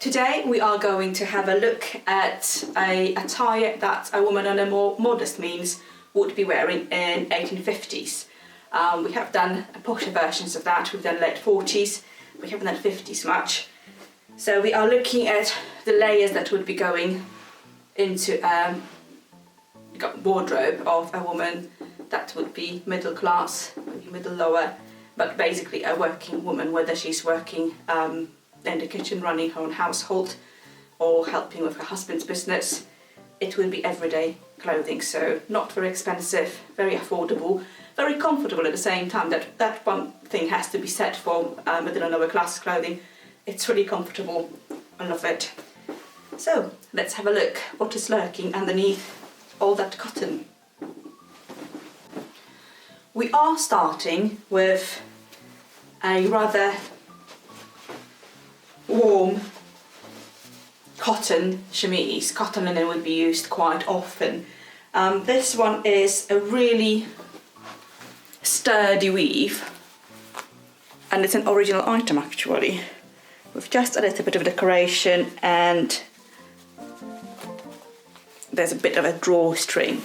Today we are going to have a look at a attire that a woman on a more modest means would be wearing in 1850s. We have done posher versions of that, we've done late 40s, we haven't done 50s much. So we are looking at the layers that would be going into a wardrobe of a woman that would be middle class, maybe middle lower, but basically a working woman, whether she's working in the kitchen running her own household or helping with her husband's business. It will be everyday clothing, so not very expensive, very affordable, very comfortable at the same time. That one thing has to be said for middle and lower class clothing. It's really comfortable, I love it. So let's have a look what is lurking underneath all that cotton. We are starting with a rather warm cotton chemise. Cotton linen would be used quite often. This one is a really sturdy weave, and it's an original item actually, with just a little bit of decoration, and there's a bit of a drawstring.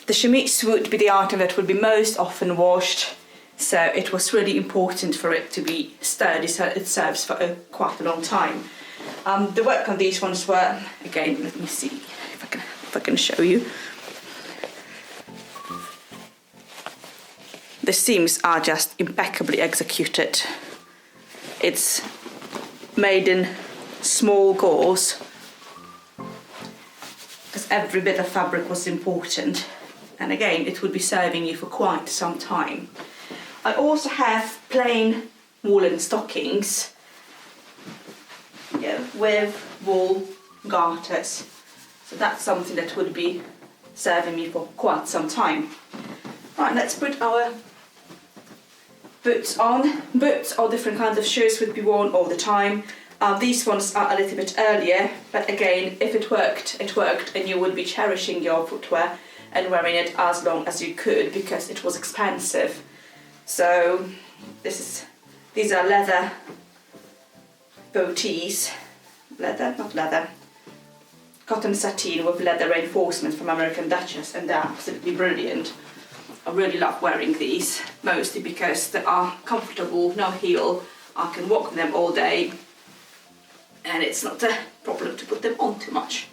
The chemise would be the item that would be most often washed, so it was really important for it to be sturdy so it serves for quite a long time. The work on these ones were, again, let me see if I can show you. The seams are just impeccably executed. It's made in small gauze because every bit of fabric was important, and again it would be serving you for quite some time. I also have plain woolen stockings, with wool garters, so that's something that would be serving me for quite some time. Right, let's put our boots on. Boots or different kinds of shoes would be worn all the time. These ones are a little bit earlier, but again, if it worked, it worked, and you would be cherishing your footwear and wearing it as long as you could because it was expensive. So these are leather booties. Cotton sateen with leather reinforcements from American Duchess, and they're absolutely brilliant. I really love wearing these, mostly because they are comfortable, no heel. I can walk with them all day, and it's not a problem to put them on too much.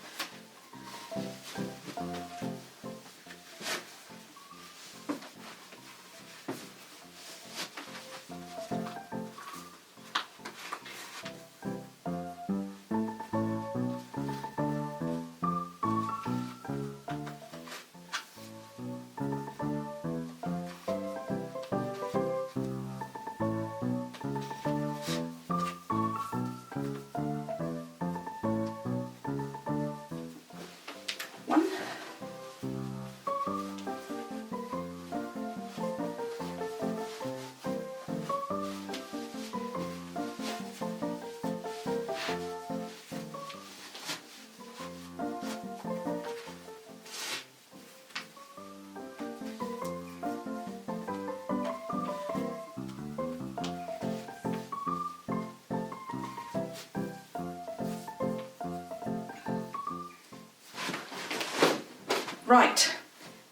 Right,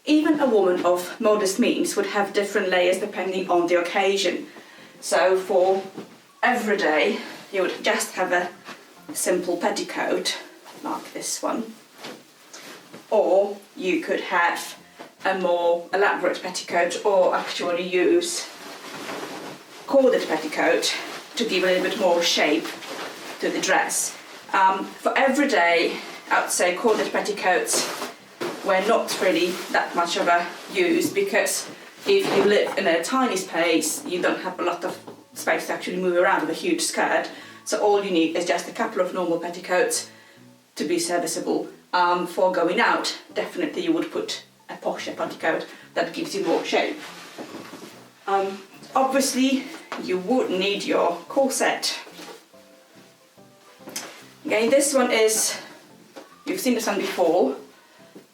even a woman of modest means would have different layers depending on the occasion. So for every day, you would just have a simple petticoat like this one, or you could have a more elaborate petticoat, or actually use corded petticoat to give a little bit more shape to the dress. For every day, I would say corded petticoats were not really that much of a use, because if you live in a tiny space, you don't have a lot of space to actually move around with a huge skirt. So all you need is just a couple of normal petticoats to be serviceable. For going out, definitely you would put a posher petticoat that gives you more shape. Obviously, you would need your corset. Okay, this one is, you've seen this one before.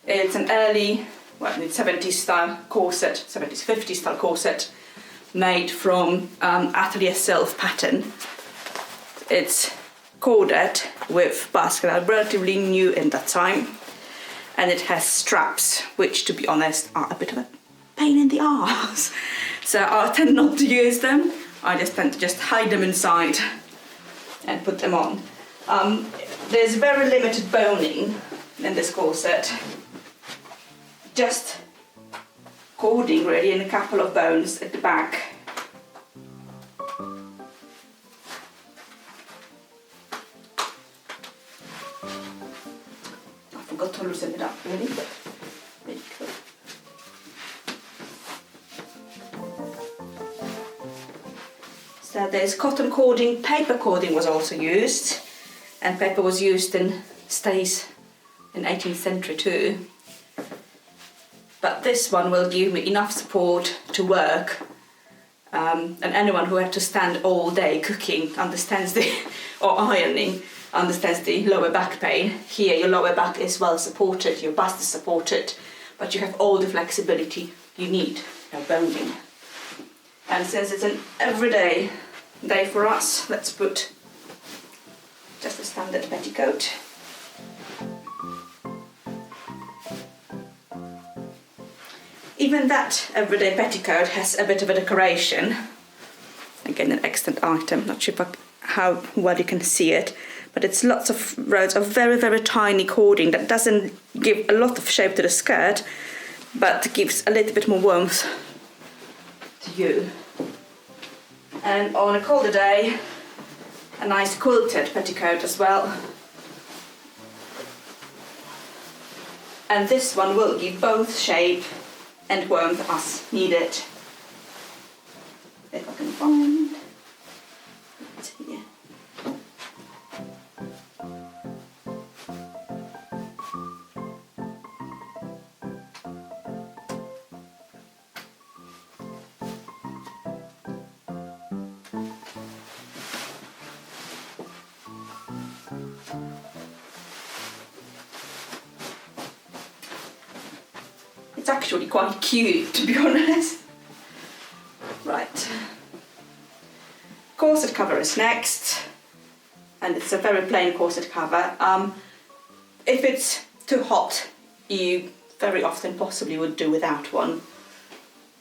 It's an early, 70s style corset, 70s, 50s style corset, made from atelier silk pattern. It's corded with basket, relatively new in that time, and it has straps, which to be honest are a bit of a pain in the arse. So I tend not to use them. I just tend to just hide them inside and put them on. There's very limited boning in this corset, just cording really and a couple of bones at the back. I forgot to loosen it up really, but there you go. So there's cotton cording, paper cording was also used, and paper was used in stays in 18th century too. But this one will give me enough support to work, and anyone who had to stand all day cooking understands or ironing, understands the lower back pain. Here your lower back is well supported, your bust is supported, but you have all the flexibility you need, no boning. And since it's an everyday day for us, let's put just a standard petticoat. Even that everyday petticoat has a bit of a decoration. Again, an extant item, not sure how well you can see it, but it's lots of rows of very, very tiny cording that doesn't give a lot of shape to the skirt, but gives a little bit more warmth to you. And on a colder day, a nice quilted petticoat as well. And this one will give both shape and warmth as needed. If I can find it here. It's actually quite cute, to be honest. Right. Corset cover is next, and it's a very plain corset cover. If it's too hot, you very often possibly would do without one,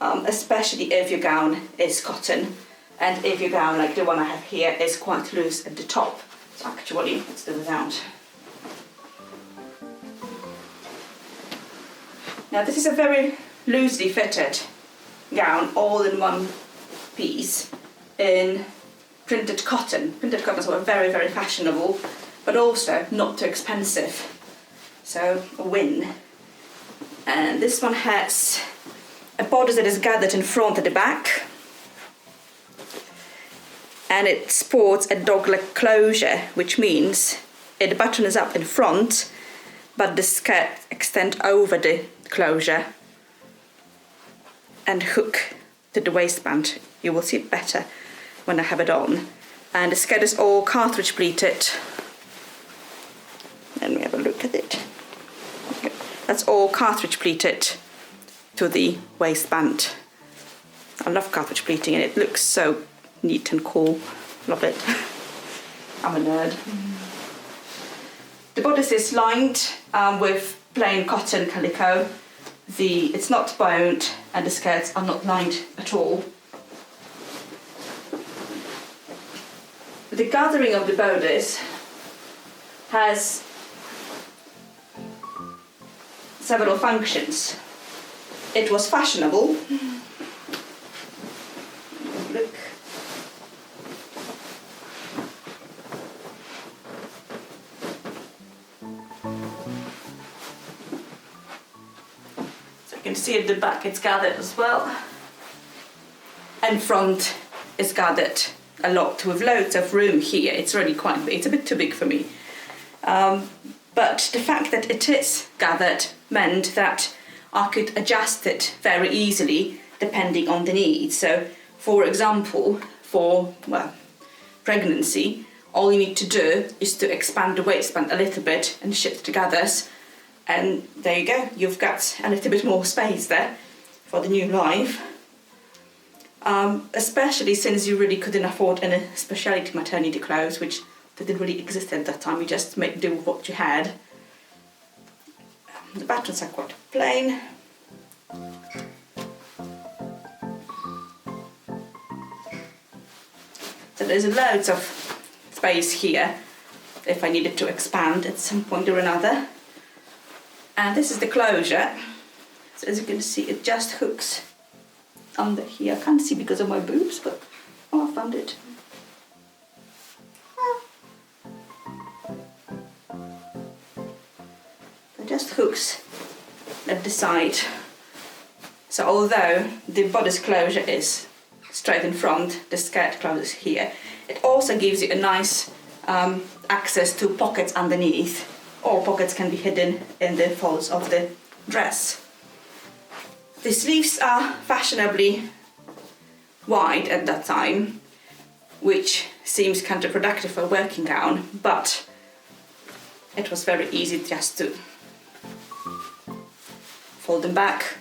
especially if your gown is cotton, and if your gown, like the one I have here, is quite loose at the top. So actually, let's do without. Now this is a very loosely fitted gown, all in one piece, in printed cotton. Printed cottons were very, very fashionable, but also not too expensive. So a win. And this one has a bodice that is gathered in front at the back, and it sports a dog-leg closure, which means it buttons up in front, but the skirt extends over the closure and hook to the waistband. You will see it better when I have it on. And the skirt is all cartridge pleated. Let me have a look at it. Okay. That's all cartridge pleated to the waistband. I love cartridge pleating and it looks so neat and cool. Love it. I'm a nerd. The bodice is lined with plain cotton calico. It's not boned and the skirts are not lined at all. The gathering of the bodice has several functions. It was fashionable. Look. You can see at the back it's gathered as well, and front is gathered a lot with loads of room here. It's really quite big. It's a bit too big for me, but the fact that it is gathered meant that I could adjust it very easily depending on the need. So for example, for pregnancy, all you need to do is to expand the waistband a little bit and shift the gathers. And there you go, you've got a little bit more space there for the new life. Especially since you really couldn't afford any specialty maternity clothes, which They didn't really exist at that time, you just make do with what you had. The buttons are quite plain. So there's loads of space here if I needed to expand at some point or another. And this is the closure. So as you can see, it just hooks under here. I can't see because of my boobs, but oh, I found it. It just hooks at the side. So although the bodice closure is straight in front, the skirt closes here. It also gives you a nice access to pockets underneath. All pockets can be hidden in the folds of the dress. The sleeves are fashionably wide at that time, which seems counterproductive for a working gown, but it was very easy just to fold them back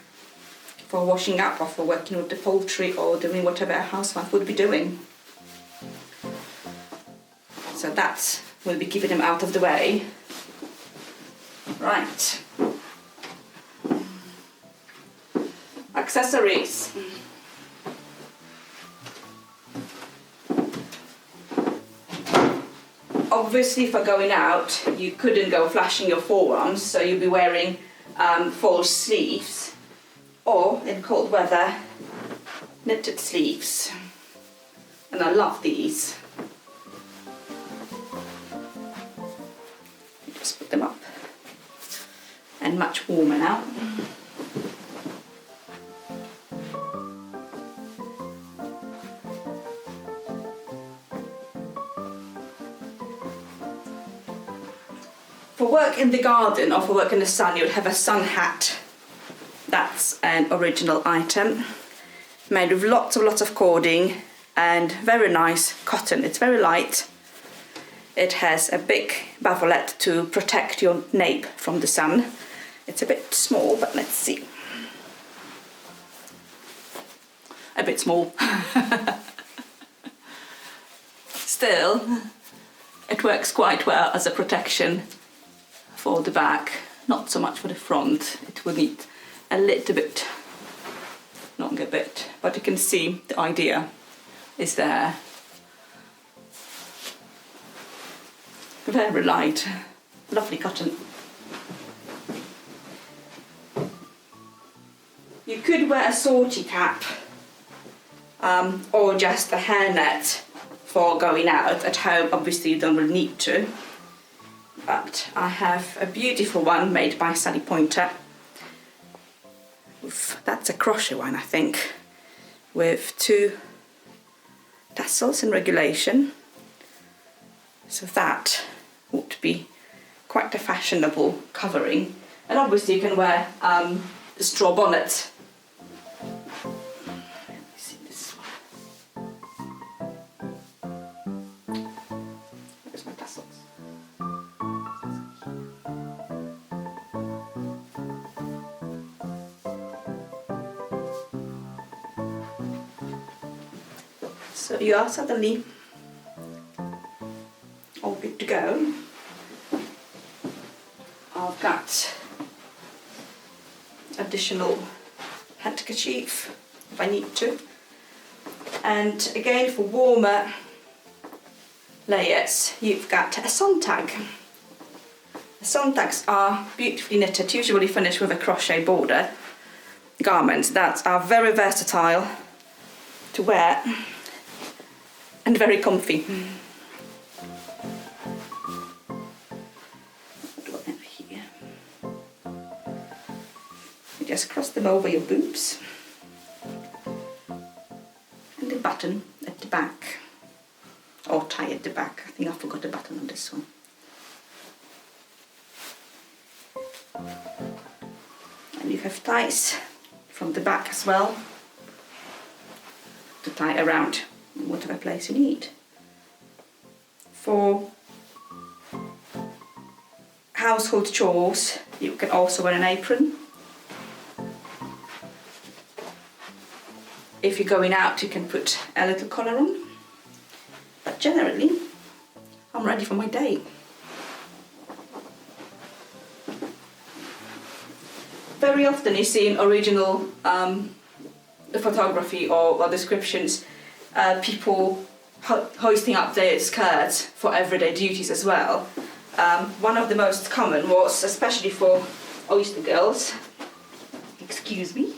for washing up or for working with the poultry or doing whatever a housewife would be doing. So that will be keeping them out of the way. Right. Accessories. Obviously for going out you couldn't go flashing your forearms, so you'll be wearing false sleeves, or in cold weather knitted sleeves, and I love these. Just put them up, and much warmer now. For work in the garden or for work in the sun, you would have a sun hat. That's an original item, made with lots of cording and very nice cotton. It's very light. It has a big bavolet to protect your nape from the sun. It's a bit small, but let's see. A bit small. Still, it works quite well as a protection for the back, not so much for the front. It will need a little bit, not a bit, but you can see the idea is there. Very light, lovely cotton. You could wear a sortie cap or just a hairnet for going out. At home obviously you don't really need to, but I have a beautiful one made by Sally Pointer. That's a crochet one, I think, with 2 tassels in regulation. So that would be quite a fashionable covering. And obviously you can wear a straw bonnet. Let me see this one. Where's my tassels? So you are suddenly all good to go. I've got additional handkerchief if I need to, and again for warmer layers you've got a Sontag. The Sontags are beautifully knitted, usually finished with a crochet border garments that are very versatile to wear and very comfy. What do I have here? You just cross them over your boobs, and the button at the back, or tie at the back. I think I forgot the button on this one. And you have ties from the back as well to tie around whatever place you need. For household chores you can also wear an apron. If you're going out you can put a little collar on, but generally I'm ready for my day. Very often you see in original photography or descriptions people hoisting up their skirts for everyday duties as well. One of the most common was, especially for oyster girls, excuse me,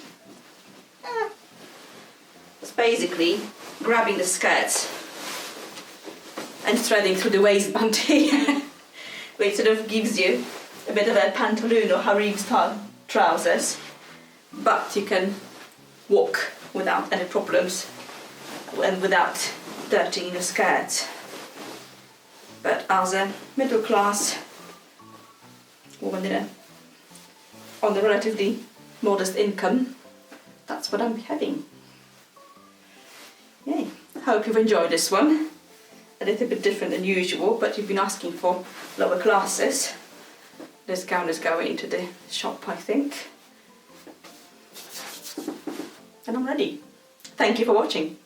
it's basically grabbing the skirts and threading through the waistband here, which sort of gives you a bit of a pantaloon or harem style trousers, but you can walk without any problems and without dirtying your skirt. But as a middle class woman on a relatively modest income, that's what I'm having. Yay. Hope you've enjoyed this one. A little bit different than usual, but you've been asking for lower classes. This gown is going into the shop, I think. And I'm ready. Thank you for watching.